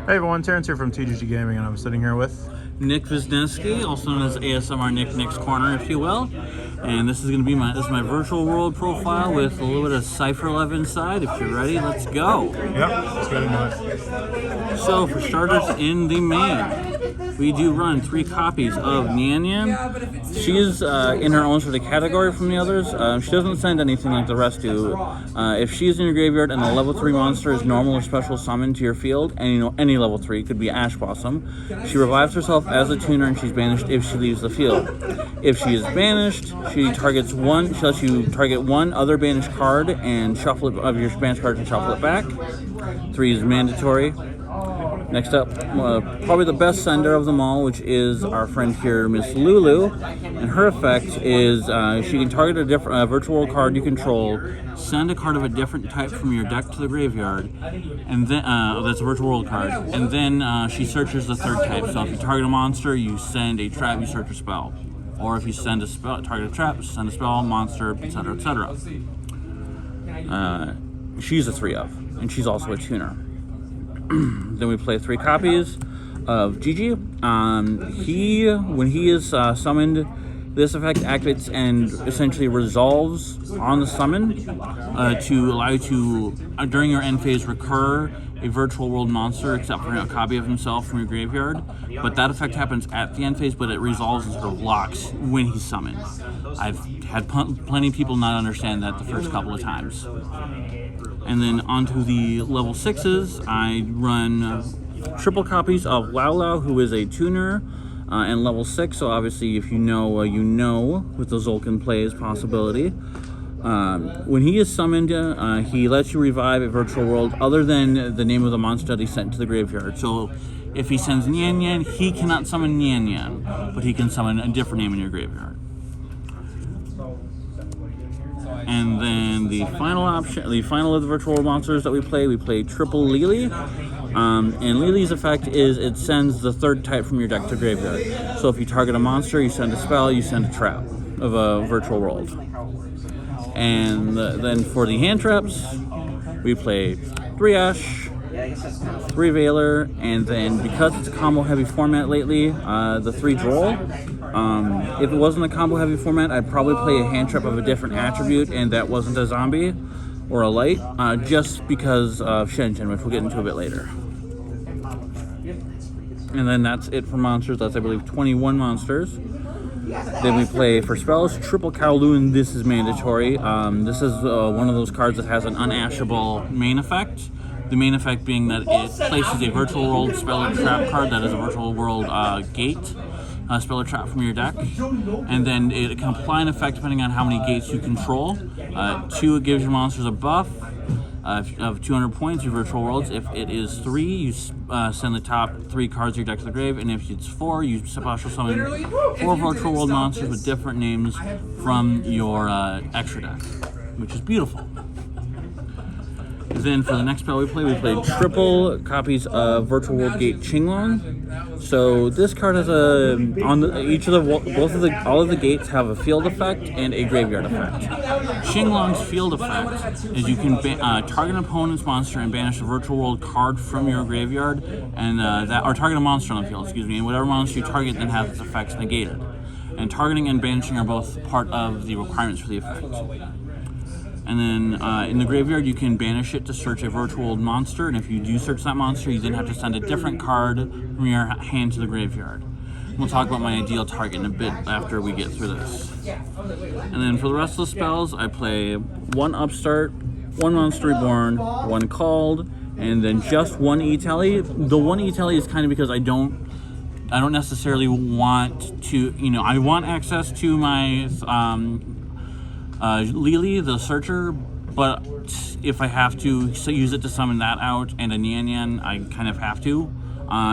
Hey everyone, Terrence here from TGG Gaming, and I'm sitting here with Nick Viznesskey, also known as ASMR Nick's Corner, if you will. And this is going to be my virtual world profile with a little bit of Cypher Love inside. If you're ready, let's go. Yep, let's get into it. So for starters, in the main, we do run 3 copies of Nyan Nyan. She is in her own sort of category from the others. She doesn't send anything like the rest do. If she's in your graveyard and a level 3 monster is normal or special summoned to your field, and any level 3, could be Ash Blossom, she revives herself as a tuner and she's banished if she leaves the field. If she is banished, she lets you target one other banished card and shuffle it of your banished card and shuffle it back. 3 is mandatory. Next up, probably the best sender of them all, which is our friend here, Miss Lulu. And her effect is she can target a different virtual world card you control, send a card of a different type from your deck to the graveyard, and then that's a virtual world card. And then she searches the third type. So if you target a monster, you send a trap, you search a spell. Or if you send a spell, target a trap, send a spell, monster, etc., etc. She's a 3 of, and she's also a tuner. Then we play 3 copies of GG. When he is summoned, this effect activates and essentially resolves on the summon to allow you to, during your end phase, recur a virtual world monster except for a copy of himself from your graveyard. But that effect happens at the end phase, but it resolves and sort of locks when he's summoned. I've had plenty of people not understand that the first couple of times. And then onto the level 6s, I run triple copies of Lulu, who is a tuner, and level 6, so obviously if you know, you know, with the Zolkin plays possibility. When he is summoned, he lets you revive a virtual world other than the name of the monster that he sent to the graveyard. So if he sends Nyan Nyan, he cannot summon Nyan Nyan, but he can summon a different name in your graveyard. And then the final of the virtual world monsters that we play triple Lily. And Lily's effect is it sends the third type from your deck to graveyard. So if you target a monster, you send a spell, you send a trap of a virtual world. And then for the hand traps, we play 3 Ash, 3 Veiler, and then because it's a combo heavy format lately, the 3 Droll. If it wasn't a combo heavy format, I'd probably play a hand trap of a different attribute and that wasn't a zombie or a light, just because of Shenzhen, which we'll get into a bit later. And then that's it for monsters. That's, I believe, 21 monsters. Then we play for spells, triple Kowloon. This is mandatory. This is one of those cards that has an unashable main effect. The main effect being that it places a virtual world spell or trap card that is a virtual world gate. Spell or trap from your deck, and then it can apply an effect depending on how many gates you control. 2, it gives your monsters a buff of 200 points, your virtual worlds. If it is 3, you send the top 3 cards of your deck to the grave, and if it's 4, you special summon 4 virtual world monsters with different names from your extra deck, which is beautiful. Then for the next spell we play triple copies of Virtual World Gate Qinglong. So this card has all of the gates have a field effect and a graveyard effect. Qinglong's field effect is you can target an opponent's monster and banish a Virtual World card from your graveyard, and or target a monster on the field, and whatever monster you target then has its effects negated. And targeting and banishing are both part of the requirements for the effect. And then in the graveyard, you can banish it to search a virtual world monster, and if you do search that monster, you then have to send a different card from your hand to the graveyard. We'll talk about my ideal target in a bit after we get through this. And then for the rest of the spells, I play 1 Upstart, 1 Monster Reborn, 1 Called, and then just 1 E-Tally. The 1 E-Tally is kind of because I don't necessarily want to, I want access to my Lily, the searcher, but if I have to use it to summon that out and a Nyan Nyan, I kind of have to.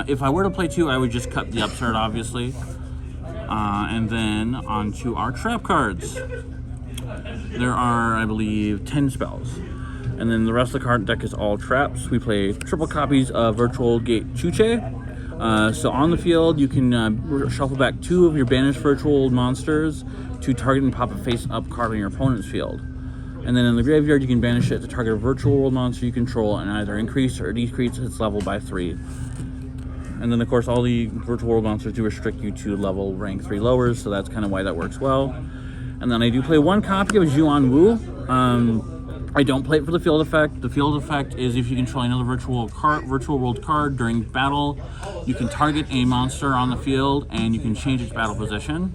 If I were to play 2, I would just cut the Upstart, obviously. And then on to our trap cards. There are, I believe, 10 spells. And then the rest of the card deck is all traps. We play triple copies of Virtual Gate Chuche. So on the field, you can shuffle back 2 of your banished virtual monsters to target and pop a face-up card on your opponent's field. And then in the graveyard, you can banish it to target a virtual world monster you control and either increase or decrease its level by 3. And then, of course, all the virtual world monsters do restrict you to level rank 3 lowers, so that's kind of why that works well. And then I do play one copy of Yuan Wu. I don't play it for the field effect. The field effect is if you control another virtual world card during battle, you can target a monster on the field and you can change its battle position.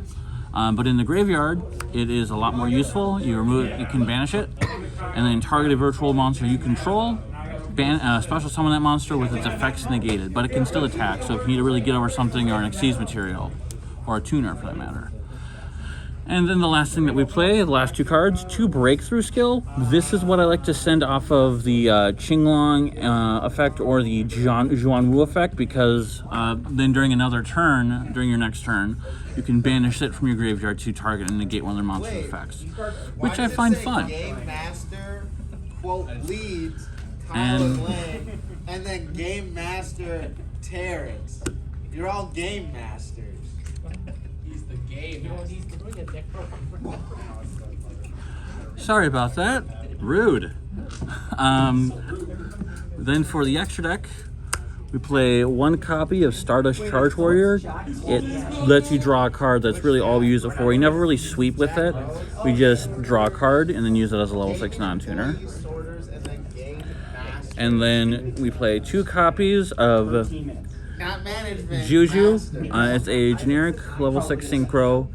But in the graveyard, it is a lot more useful. You can banish it, and then target a virtual monster you control. Special summon that monster with its effects negated, but it can still attack. So if you need to really get over something, or an Xyz material, or a tuner for that matter. And then the last thing that we play, the last 2 cards, 2 breakthrough skill. This is what I like to send off of the Qinglong effect or the Zhuan Wu effect, because then during another turn, during your next turn, you can banish it from your graveyard to target and negate one of their monster effects, which I find fun. Game Master, quote, leads, And then Game Master Terrence. You're all Game Masters. He's the game master. Sorry about that. Rude. Then for the extra deck, we play 1 copy of Stardust Charge Warrior. It lets you draw a card. That's really all we use it for. You never really sweep with it. We just draw a card and then use it as a level 6 non-tuner. And then we play 2 copies of Juju. It's a generic level 6 synchro.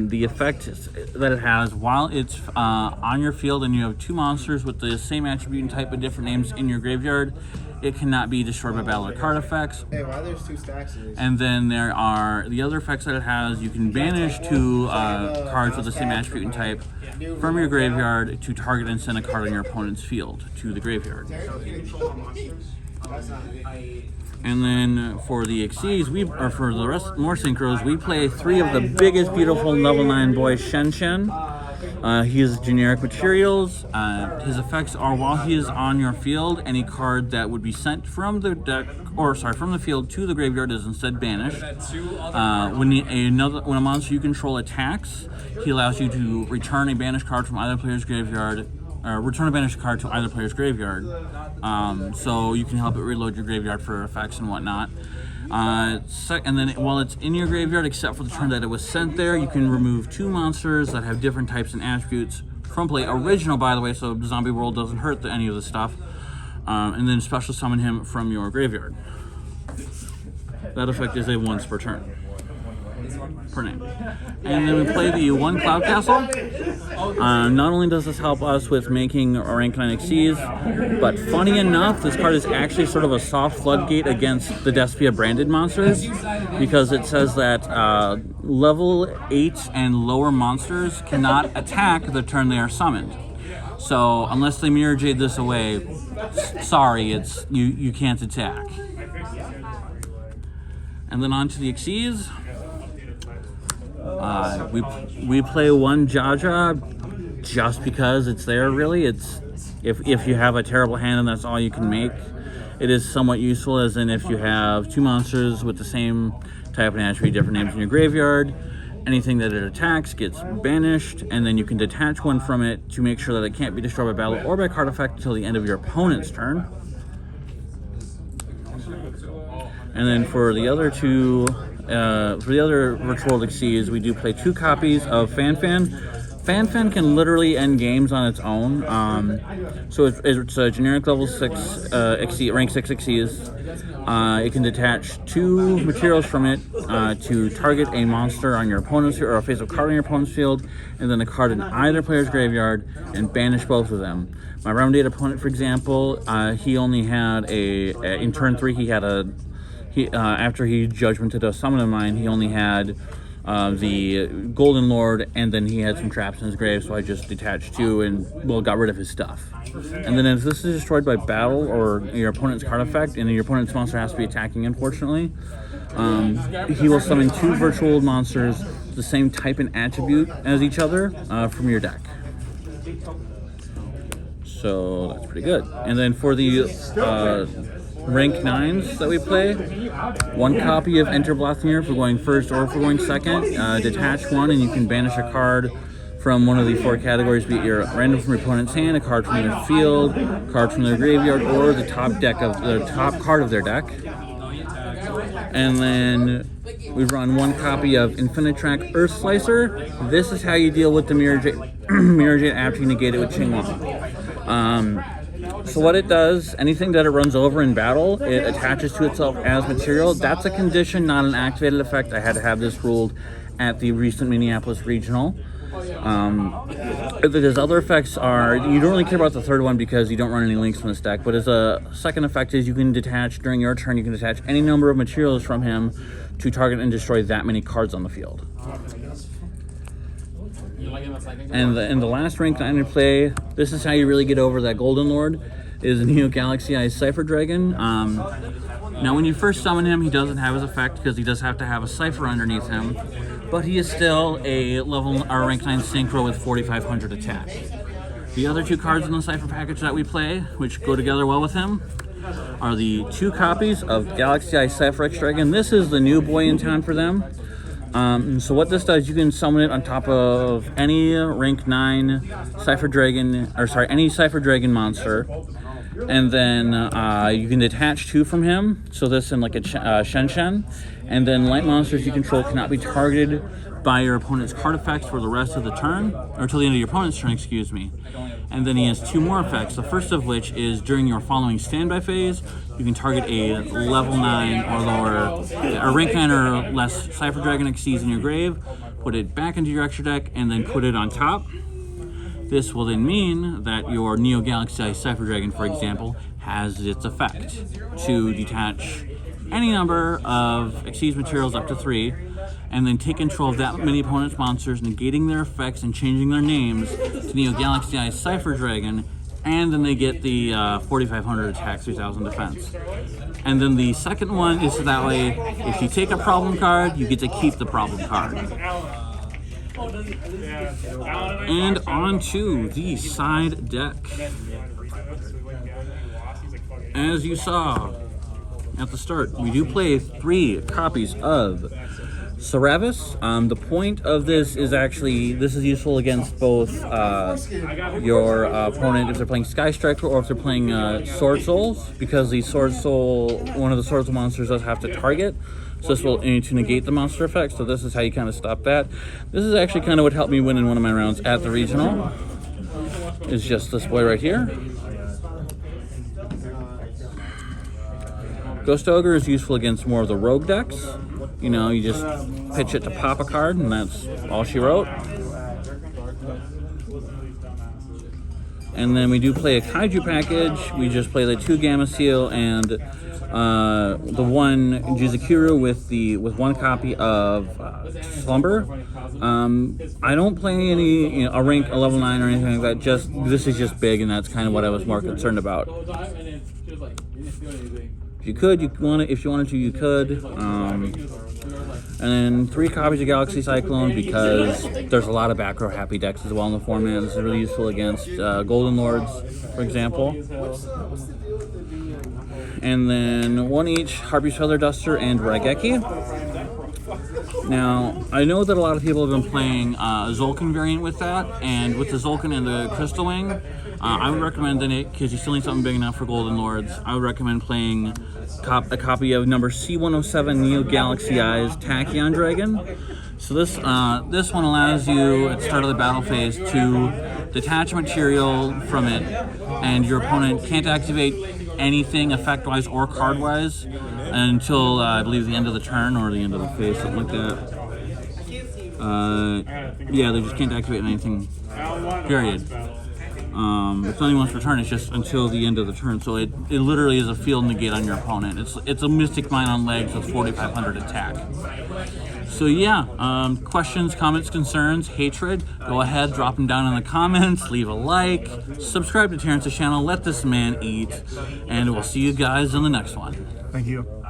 The effect that it has, while it's on your field and you have 2 monsters with the same attribute and type but different names in your graveyard, it cannot be destroyed by battle or card effects. Hey, why there's 2 stacks of this? And then there are the other effects that it has. You can banish 2 cards with the same attribute and type from your graveyard to target and send a card on your opponent's field to the graveyard. And then for the Xyz, for the rest more synchros, we play 3 of the biggest, beautiful level 9 boys, Shen Shen. He is generic materials. His effects are while he is on your field, any card that would be sent from the deck, from the field to the graveyard is instead banished. When a monster you control attacks, he allows you to return a banished card from either player's graveyard. Return a banished card to either player's graveyard, so you can help it reload your graveyard for effects and whatnot. And then while it's in your graveyard, except for the turn that it was sent there, you can remove 2 monsters that have different types and attributes from play. Original, by the way, so Zombie World doesn't hurt any of the stuff. And then special summon him from your graveyard. That effect is a once per turn. Per name. And then we play the 1 Cloud Castle. Not only does this help us with making rank 9 Xyz, but funny enough, this card is actually sort of a soft floodgate against the Despia branded monsters, because it says that level 8 and lower monsters cannot attack the turn they are summoned. So unless they Mirror Jade this away, sorry, you can't attack. And then on to the Xyz. We play 1 Jaja just because it's there. Really, it's if you have a terrible hand and that's all you can make, it is somewhat useful. As in, if you have 2 monsters with the same type and attribute, different names in your graveyard, anything that it attacks gets banished, and then you can detach 1 from it to make sure that it can't be destroyed by battle or by card effect until the end of your opponent's turn. And then for the other 2. For the other virtual world Xyz, we do play 2 copies of Fanfan. Fanfan can literally end games on its own. So it's a generic level 6 rank 6 Xyz. It can detach 2 materials from it to target a monster on your opponent's field, or a face-up card on your opponent's field, and then a card in either player's graveyard, and banish both of them. My round 8 opponent, for example, he only had in turn 3 he had after he judgmented a summon of mine, he only had the Golden Lord, and then he had some traps in his grave, so I just detached 2 and, got rid of his stuff. And then if this is destroyed by battle or your opponent's card effect, and then your opponent's monster has to be attacking, unfortunately, he will summon 2 virtual monsters, the same type and attribute as each other, from your deck. So that's pretty good. And then for the rank 9s that we play, 1 copy of Enter Blathnir if we're going first or if we're going second. Detach 1 and you can banish a card from one of the 4 categories, be it your random from your opponent's hand, a card from their field, card from their graveyard, or the top card of their deck. And then we run 1 copy of Infinite Track Earth Slicer. This is how you deal with the Mirror Jade after you negate it with Qingguang. So what it does, anything that it runs over in battle, it attaches to itself as material. That's a condition, not an activated effect. I had to have this ruled at the recent Minneapolis Regional. There's other effects are, you don't really care about the third one because you don't run any links from this deck, but as a second effect is you can detach, during your turn, you can detach any number of materials from him to target and destroy that many cards on the field. And the last rank I'm going to play, this is how you really get over that Golden Lord, is Neo Galaxy Eyes Cypher Dragon. Now when you first summon him, he doesn't have his effect because he does have to have a Cypher underneath him, but he is still a rank 9 Synchro with 4,500 attack. The other 2 cards in the Cypher package that we play, which go together well with him, are the 2 copies of Galaxy Eyes Cypher X Dragon. This is the new boy in town for them. So what this does, you can summon it on top of any rank 9 Cypher Dragon, any Cypher Dragon monster. And then you can detach 2 from him, so this in like a Shen Shen. And then light monsters you control cannot be targeted by your opponent's card effects for the rest of the turn, or till the end of your opponent's turn, excuse me. And then he has 2 more effects, the first of which is during your following standby phase, you can target a level 9 or lower, a rank 9 or less Cypher Dragon Xyz in your grave, put it back into your extra deck, and then put it on top. This will then mean that your Neo Galaxy Eyes Cypher Dragon, for example, has its effect to detach any number of Xyz materials up to 3, and then take control of that many opponent's monsters, negating their effects and changing their names to Neo Galaxy Eyes Cypher Dragon, and then they get the 4,500 attack, 3,000 defense. And then the second one is so that way, if you take a problem card, you get to keep the problem card. And on to the side deck. As you saw at the start, we do play 3 copies of Saravis. The point of this is actually, this is useful against both your opponent if they're playing Sky Striker or if they're playing Sword Souls, because the Sword Soul, one of the Sword Soul monsters does have to target. So this will to negate the monster effect, so this is how you kind of stop that. This is actually kind of what helped me win in one of my rounds at the regional. It's just this boy right here. Ghost Ogre is useful against more of the rogue decks. You know, you just pitch it to pop a card, and that's all she wrote. And then we do play a Kaiju package. We just play the 2 Gamma Seal and the 1 Jizukuru with 1 copy of Slumber. I don't play any, a rank, a level 9 or anything like that. This is just big, and that's kind of what I was more concerned about. If you could, if you wanted to, you could. And then 3 copies of Galaxy Cyclone, because there's a lot of back row happy decks as well in the format. This is really useful against Golden Lords, for example. And then 1 each Harpy's Feather Duster and Raigeki. Now, I know that a lot of people have been playing a Zolkin variant with that, and with the Zolkin and the Crystal Wing, I would recommend it, because you still need something big enough for Golden Lords, I would recommend playing a copy of number C107 Neo Galaxy Eyes Tachyon Dragon. So this one allows you at the start of the battle phase to detach material from it, and your opponent can't activate anything effect-wise or card-wise until I believe the end of the turn or the end of the phase, something like that. Yeah, they just can't activate anything, period. It's only once per turn, it's just until the end of the turn, so it literally is a field negate on your opponent. It's a Mystic Mine on legs with 4,500 attack. So yeah, questions, comments, concerns, hatred, go ahead, drop them down in the comments, leave a like, subscribe to Terrence's channel, let this man eat, and we'll see you guys in the next one. Thank you.